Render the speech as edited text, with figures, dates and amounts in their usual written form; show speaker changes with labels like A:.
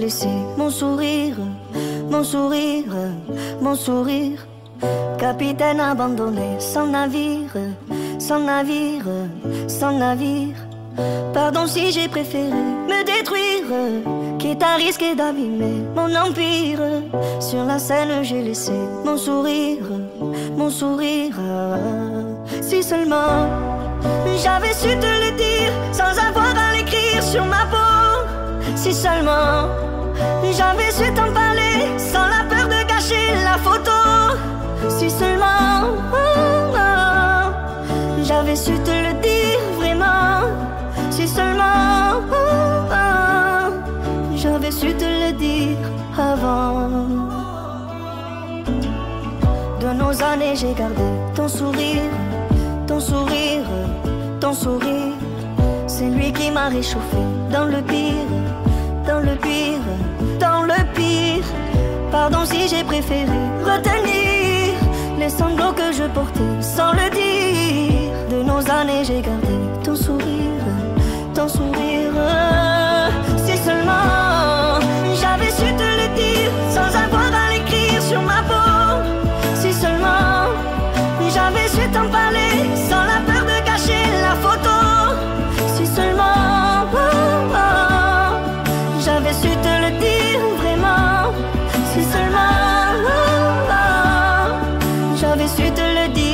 A: laissé mon sourire, mon sourire, mon sourire. Capitaine abandonné, sans navire, sans navire, sans navire. Pardon si j'ai préféré me détruire, quitte à risquer d'abîmer mon empire. Sur la scène j'ai laissé mon sourire, mon sourire. Si seulement j'avais su te le dire sans avoir à l'écrire sur ma peau. Si seulement j'avais su t'en parler sans la peur de gâcher la photo. Si seulement j'avais su te le dire vraiment. Si seulement j'avais su te le dire avant. De nos années j'ai gardé ton sourire, ton sourire, ton sourire. C'est lui qui m'a réchauffé dans le pire, dans le pire, dans le pire. Pardon si j'ai préféré retenir les sanglots que je portais sans le dire. De nos années j'ai gardé ton sourire, ton sourire. Si seulement j'avais su te le dire sans avoir à l'écrire sur ma peau. Si seulement j'avais su t'en parler sans la peur de gâcher la photo. Si seulement j'avais su te le dire vraiment. Si seulement j'avais su te le dire.